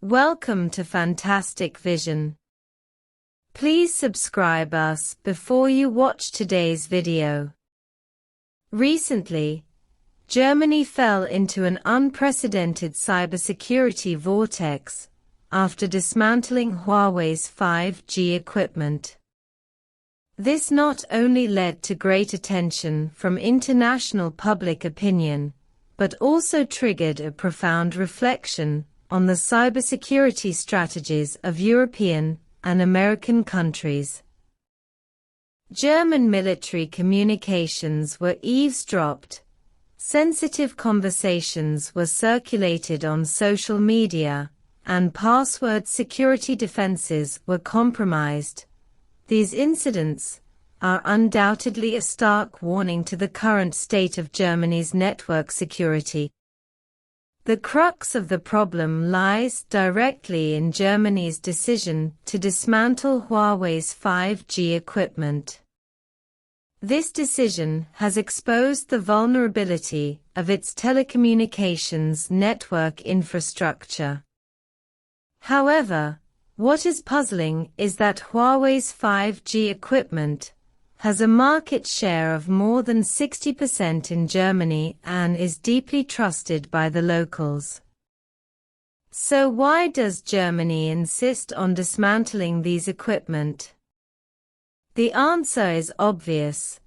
Welcome to Fantastic Vision. Please subscribe us before you watch today's video. Recently, Germany fell into an unprecedented cybersecurity vortex after dismantling Huawei's 5G equipment. This not only led to great attention from international public opinion, but also triggered a profound reflection on the cybersecurity strategies of European and American countries. German military communications were eavesdropped, sensitive conversations were circulated on social media, and password security defenses were compromised. These incidents are undoubtedly a stark warning to the current state of Germany's network security. The crux of the problem lies directly in Germany's decision to dismantle Huawei's 5G equipment. This decision has exposed the vulnerability of its telecommunications network infrastructure. However, what is puzzling is that Huawei's 5G equipment has a market share of more than 60% in Germany and is deeply trusted by the locals. So why does Germany insist on dismantling these equipment? The answer is obvious.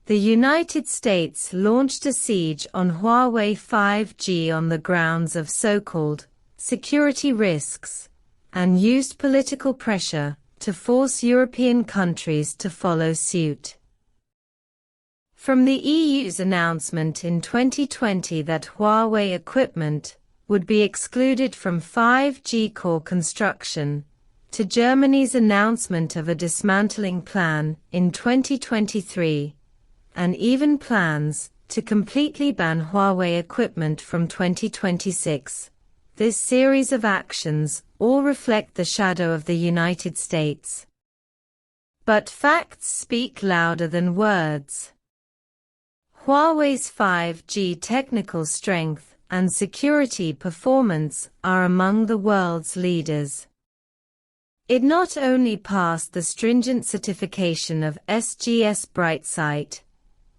The United States launched a siege on Huawei 5G on the grounds of so-called security risks, and used political pressure to force European countries to follow suit. From the EU's announcement in 2020 that Huawei equipment would be excluded from 5G core construction, to Germany's announcement of a dismantling plan in 2023, and even plans to completely ban Huawei equipment from 2026. This series of actions all reflect the shadow of the United States. But facts speak louder than words. Huawei's 5G technical strength and security performance are among the world's leaders. It not only passed the stringent certification of SGS Brightsight,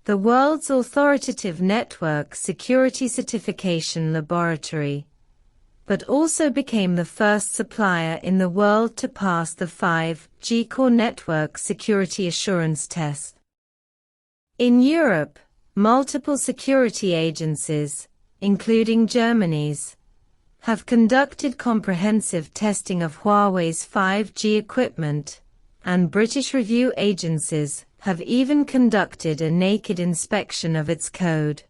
the world's authoritative network security certification laboratory, but also became the first supplier in the world to pass the 5G core network security assurance test. In Europe, multiple security agencies, including Germany's, have conducted comprehensive testing of Huawei's 5G equipment, and British review agencies have even conducted a naked inspection of its code.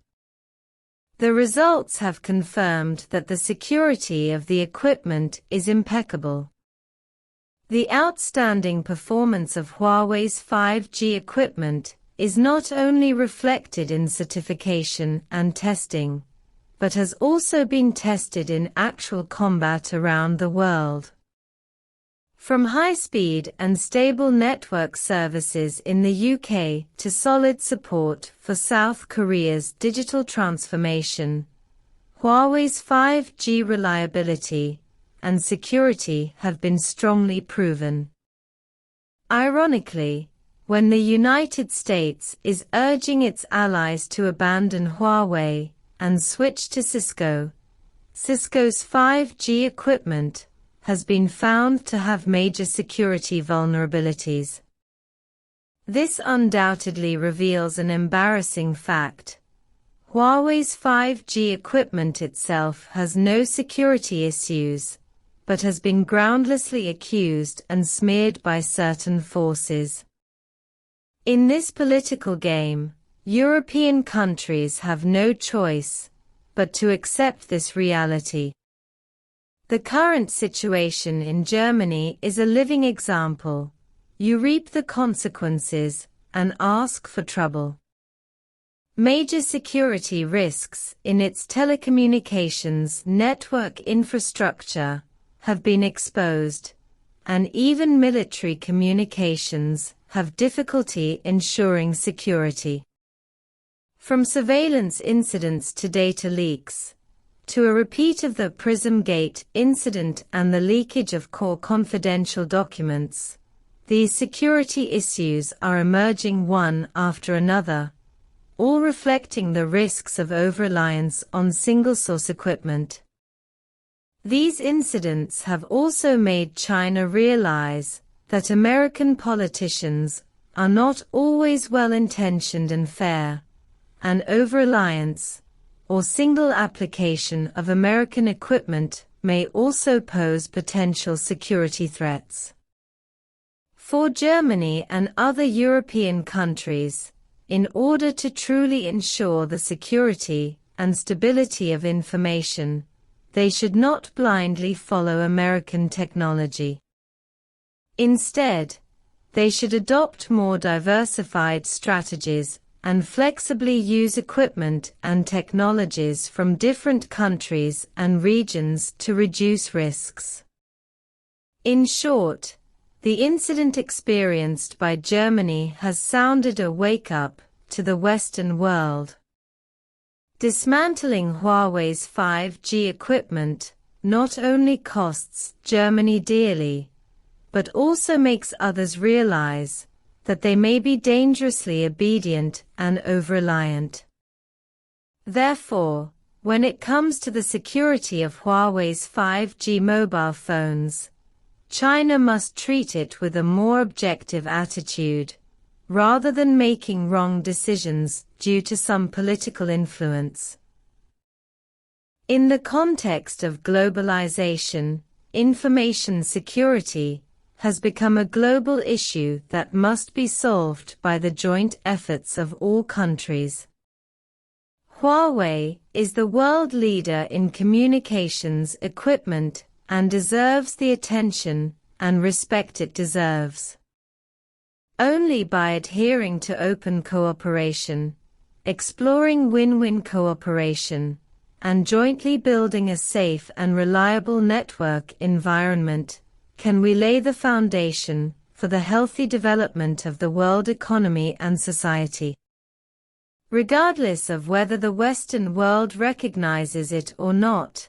The results have confirmed that the security of the equipment is impeccable. The outstanding performance of Huawei's 5G equipment is not only reflected in certification and testing, but has also been tested in actual combat around the world. From high-speed and stable network services in the UK to solid support for South Korea's digital transformation, Huawei's 5G reliability and security have been strongly proven. Ironically, when the United States is urging its allies to abandon Huawei and switch to Cisco's 5G equipment has been found to have major security vulnerabilities. This undoubtedly reveals an embarrassing fact. Huawei's 5G equipment itself has no security issues, but has been groundlessly accused and smeared by certain forces. In this political game, European countries have no choice but to accept this reality. The current situation in Germany is a living example. You reap the consequences and ask for trouble. Major security risks in its telecommunications network infrastructure have been exposed, and even military communications have difficulty ensuring security. From surveillance incidents to data leaks, to a repeat of the PRISM-Gate incident and the leakage of core confidential documents, these security issues are emerging one after another, all reflecting the risks of over-reliance on single-source equipment. These incidents have also made China realize that American politicians are not always well-intentioned and fair, and over-reliance or single application of American equipment may also pose potential security threats. For Germany and other European countries, in order to truly ensure the security and stability of information, they should not blindly follow American technology. Instead, they should adopt more diversified strategies and flexibly use equipment and technologies from different countries and regions to reduce risks. In short, the incident experienced by Germany has sounded a wake-up to the Western world. Dismantling Huawei's 5G equipment not only costs Germany dearly, but also makes others realize that they may be dangerously obedient and over-reliant. Therefore, when it comes to the security of Huawei's 5G mobile phones, China must treat it with a more objective attitude, rather than making wrong decisions due to some political influence. In the context of globalization, information security has become a global issue that must be solved by the joint efforts of all countries. Huawei is the world leader in communications equipment and deserves the attention and respect it deserves. Only by adhering to open cooperation, exploring win-win cooperation, and jointly building a safe and reliable network environment can we lay the foundation for the healthy development of the world economy and society. Regardless of whether the Western world recognizes it or not,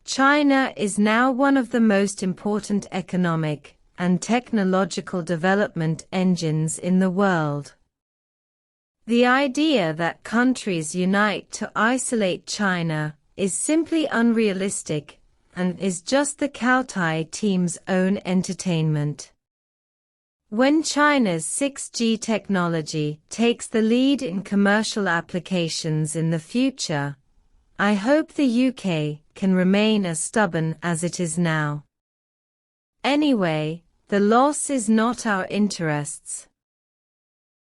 China is now one of the most important economic and technological development engines in the world. The idea that countries unite to isolate China is simply unrealistic and is just the Kautai team's own entertainment. When China's 6G technology takes the lead in commercial applications in the future, I hope the UK can remain as stubborn as it is now. Anyway, the loss is not our interests.